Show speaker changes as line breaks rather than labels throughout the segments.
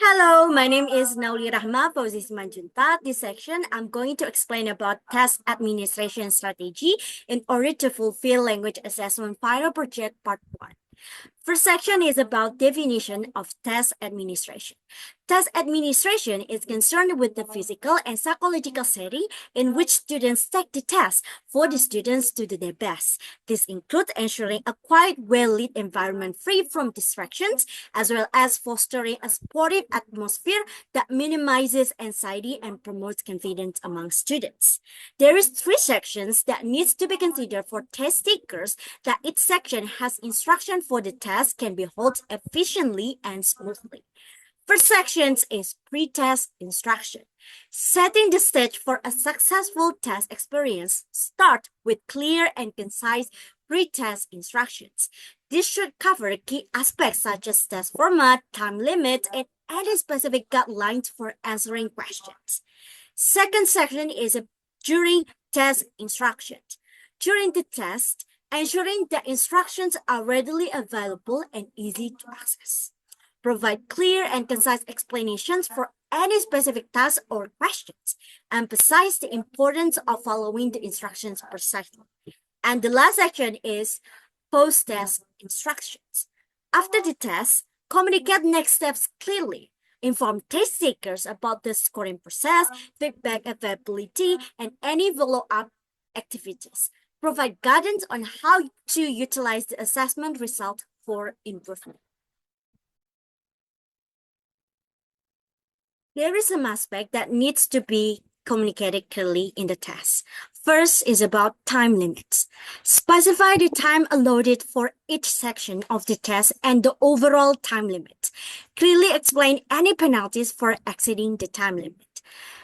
Hello, my name is Nauli Rahma Fauzi Manjunta. This section, I'm going to explain about test administration strategy in order to fulfill language assessment final project part 1. First section is about definition of test administration. Test administration is concerned with the physical and psychological setting in which students take the test for the students to do their best. This includes ensuring a quiet, well-lit environment free from distractions, as well as fostering a supportive atmosphere that minimizes anxiety and promotes confidence among students. There is 3 sections that needs to be considered for test takers. That each section has instruction for the test can be held efficiently and smoothly. First section is pre-test instruction. Setting the stage for a successful test experience, start with clear and concise pre-test instructions. This should cover key aspects such as test format, time limit, and any specific guidelines for answering questions. Second section is during test instructions. During the test, ensuring the instructions are readily available and easy to access. Provide clear and concise explanations for any specific task or questions. Emphasize the importance of following the instructions precisely. And the last section is post-test instructions. After the test, communicate next steps clearly. Inform test takers about the scoring process, feedback availability, and any follow-up activities. Provide guidance on how to utilize the assessment result for improvement. There is some aspect that needs to be communicated clearly in the test. First is about time limits. Specify the time allotted for each section of the test and the overall time limit. Clearly explain any penalties for exceeding the time limit.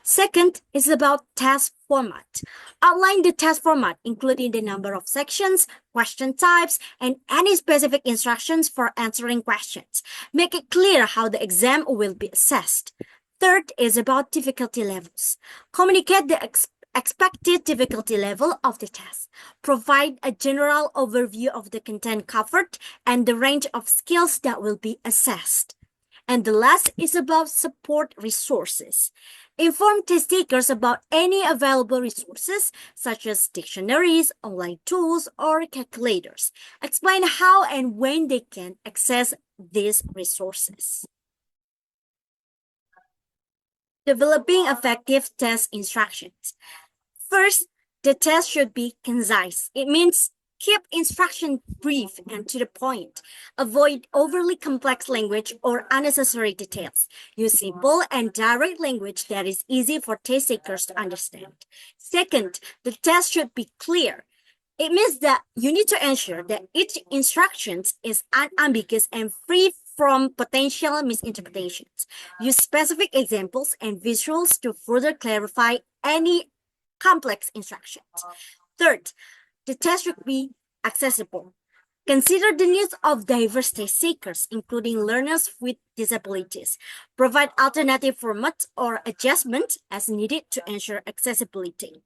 Second is about test format. Outline the test format, including the number of sections, question types, and any specific instructions for answering questions. Make it clear how the exam will be assessed. Third is about difficulty levels. Communicate the expected difficulty level of the test. Provide a general overview of the content covered and the range of skills that will be assessed. And the last is about support resources. Inform test takers about any available resources such as dictionaries, online tools, or calculators. Explain how and when they can access these resources. Developing effective test instructions. First, the test should be concise. It means keep instruction brief and to the point. Avoid overly complex language or unnecessary details. Use simple and direct language that is easy for test takers to understand. Second, the test should be clear. It means that you need to ensure that each instruction is unambiguous and free from potential misinterpretations. Use specific examples and visuals to further clarify any complex instructions. Third, the test should be accessible. Consider the needs of diverse test seekers, including learners with disabilities. Provide alternative formats or adjustments as needed to ensure accessibility.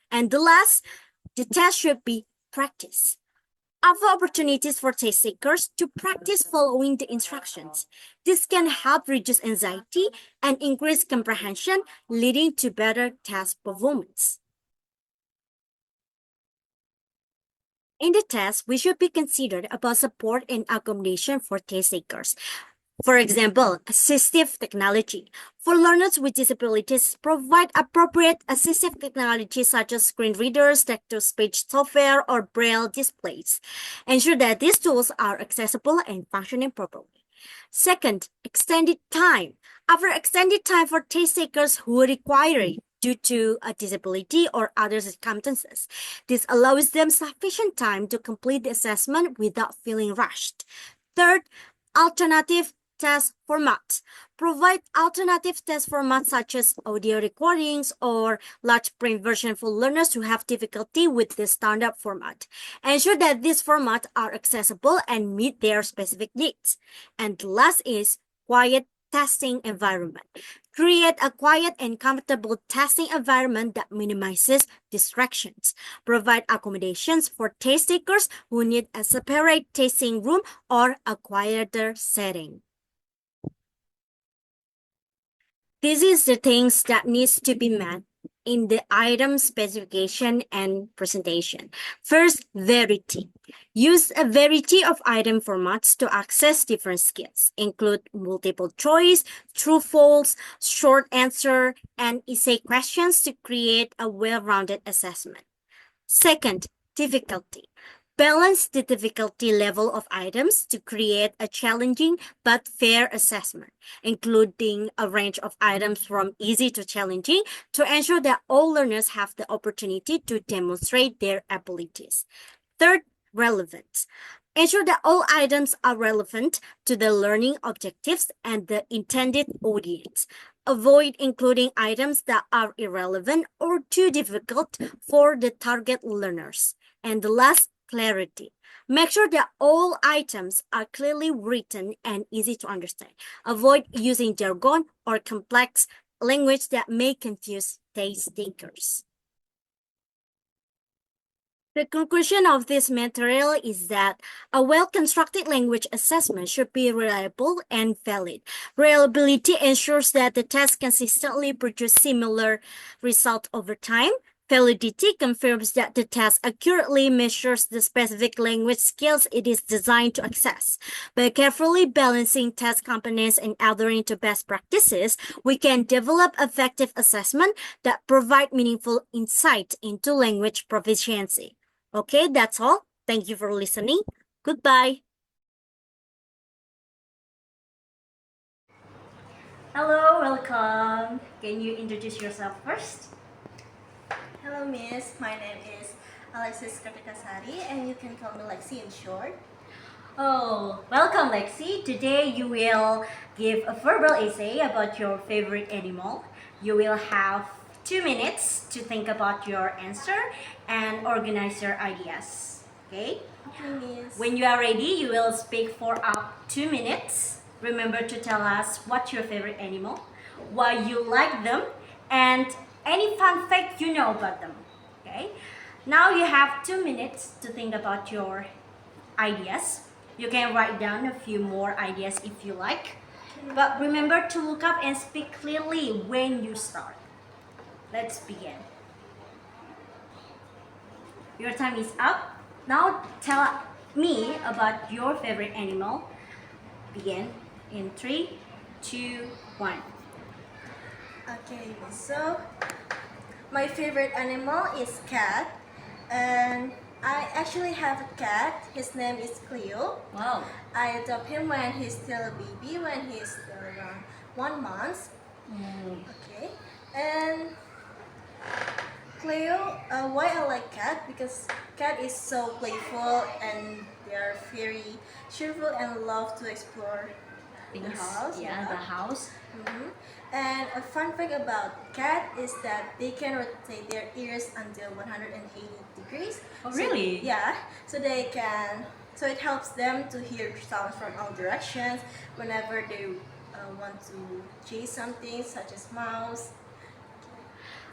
And the last, the test should be practice. Offer opportunities for test takers to practice following the instructions. This can help reduce anxiety and increase comprehension, leading to better test performance. In the test, we should be considered about support and accommodation for test takers. For example, assistive technology. For learners with disabilities, provide appropriate assistive technology such as screen readers, text-to-speech software, or braille displays. Ensure that these tools are accessible and functioning properly. Second, extended time. Offer extended time for test takers who require it due to a disability or other circumstances. This allows them sufficient time to complete the assessment without feeling rushed. Third, alternative test formats. Provide alternative test formats such as audio recordings or large print version for learners who have difficulty with the standard format. Ensure that these formats are accessible and meet their specific needs. And the last is quiet testing environment. Create a quiet and comfortable testing environment that minimizes distractions. Provide accommodations for test takers who need a separate testing room or a quieter setting. This is the things that needs to be met in the item specification and presentation. First, variety. Use a variety of item formats to access different skills. Include multiple choice, true false, short answer, and essay questions to create a well-rounded assessment. Second, difficulty. Balance the difficulty level of items to create a challenging but fair assessment, including a range of items from easy to challenging to ensure that all learners have the opportunity to demonstrate their abilities. Third, relevance. Ensure that all items are relevant to the learning objectives and the intended audience. Avoid including items that are irrelevant or too difficult for the target learners. And the last, clarity. Make sure that all items are clearly written and easy to understand. Avoid using jargon or complex language that may confuse test takers. The conclusion of this material is that a well-constructed language assessment should be reliable and valid. Reliability ensures that the test consistently produces similar results over time. Validity confirms that the test accurately measures the specific language skills it is designed to access. By carefully balancing test components and adhering to best practices, we can develop effective assessment that provide meaningful insight into language proficiency. Okay, that's all. Thank you for listening. Goodbye. Hello, welcome. Can you introduce yourself first?
Hello, Miss. My name is Alexis Kartikasari, and you can call me Lexi in short.
Oh, welcome, Lexi. Today you will give a verbal essay about your favorite animal. You will have 2 minutes to think about your answer and organize your ideas. Okay?
Okay, Miss.
When you are ready, you will speak for up 2 minutes. Remember to tell us what's your favorite animal, why you like them, and any fun fact you know about them. Okay? Now you have 2 minutes to think about your ideas. You can write down a few more ideas if you like. But remember to look up and speak clearly when you start. Let's begin. Your time is up. Now tell me about your favorite animal. Begin in 3, 2, 1.
Okay, Miss. So, my favorite animal is cat, and I actually have a cat. His name is Cleo.
Wow.
I adopt him when he's still a baby, when he's still around 1 month. Okay, and Cleo, why I like cat? Because cat is so playful and they are very cheerful and love to explore the house.
Yeah, the house.
Mhm. And a fun fact about cat is that they can rotate their ears until 180 degrees.
Oh, really?
Yeah, so they can. So it helps them to hear sounds from all directions whenever they want to chase something, such as mouse.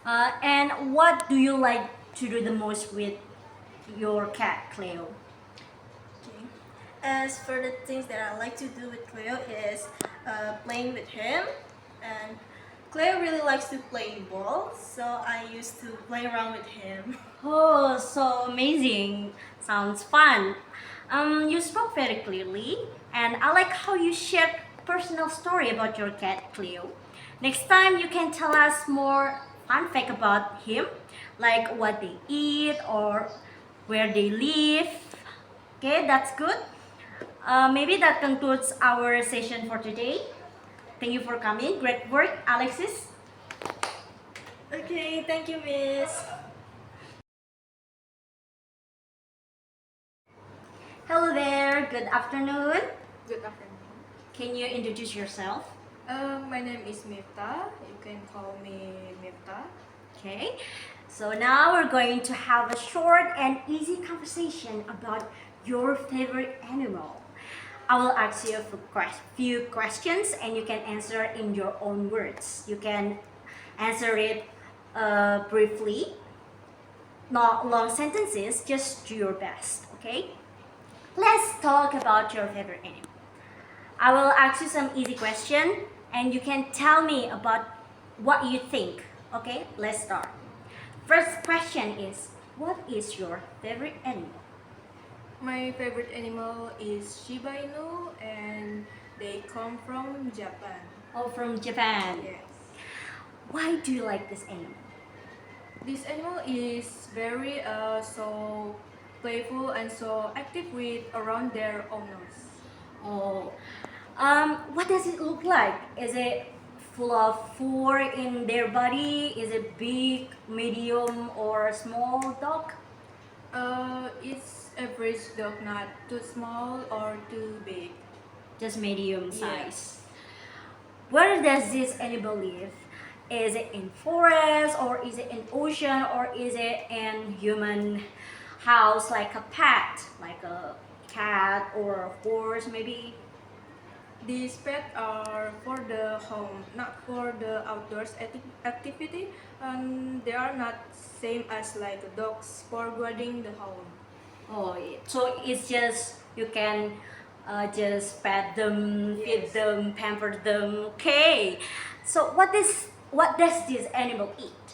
And what do you like to do the most with your cat, Cleo?
Okay. As for the things that I like to do with Cleo is playing with him, and Cleo really likes to play ball, so I used to play around with him.
Oh, so amazing. Sounds fun. You spoke very clearly, and I like how you shared personal story about your cat, Cleo. Next time, you can tell us more fun fact about him, like what they eat or where they live. Okay, that's good. Maybe that concludes our session for today. Thank you for coming. Great work, Alexis.
Okay, thank you, Miss.
Hello there. Good afternoon.
Good afternoon.
Can you introduce yourself?
My name is Mifta. You can call me Mifta.
Okay. So now we're going to have a short and easy conversation about your favorite animal. I will ask you a few questions and you can answer in your own words. You can answer it briefly, not long sentences, just do your best, okay? Let's talk about your favorite animal. I will ask you some easy question and you can tell me about what you think. Okay, let's start. First question is, what is your favorite animal?
My favorite animal is Shiba Inu, and they come from Japan.
Oh, from Japan.
Yes.
Why do you like this animal?
This animal is very so playful and so active with around their owners.
Oh, what does it look like? Is it full of fur in their body? Is it big, medium, or small dog?
It's average dog, not too small or too big.
Just medium
Yes.
size. Where does this animal live? Is it in forest, or is it in ocean, or is it in human house like a pet, like a cat or a horse maybe?
These pets are for the home, not for the outdoors activity, and they are not same as like dogs for guarding the home.
Oh, so it's just you can just pet them, feed
Yes.
them, pamper them. Okay. So what does this animal eat?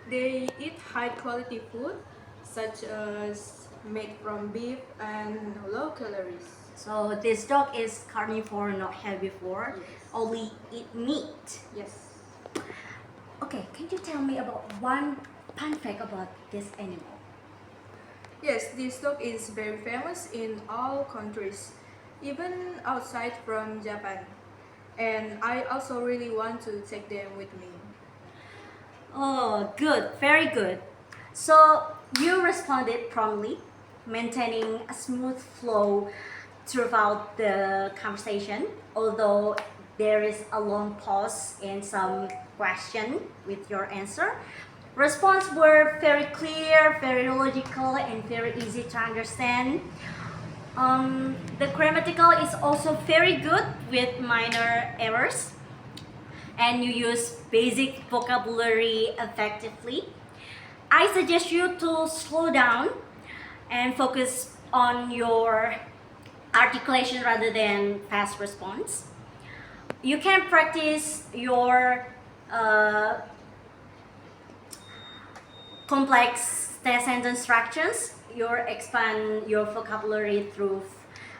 They eat high quality food such as made from beef and low calories.
So this dog is carnivore, not herbivore.
Yes.
Only eat meat.
Yes.
Okay, can you tell me about one fun fact about this animal?
Yes, this dog is very famous in all countries, even outside from Japan. And I also really want to take them with me.
Oh, good, very good. So you responded promptly, maintaining a smooth flow throughout the conversation, although there is a long pause in some question with your answer. Responses were very clear, very logical, and very easy to understand. The grammatical is also very good with minor errors, and you use basic vocabulary effectively. I suggest you to slow down and focus on your articulation rather than fast response. You can practice your complex sentence structures. You expand your vocabulary through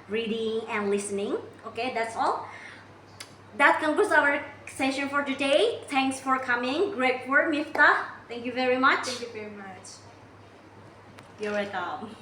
reading and listening. Okay, that's all. That concludes our session for today. Thanks for coming. Great work, Miftah. Thank you very much.
Thank you very much.
You're welcome.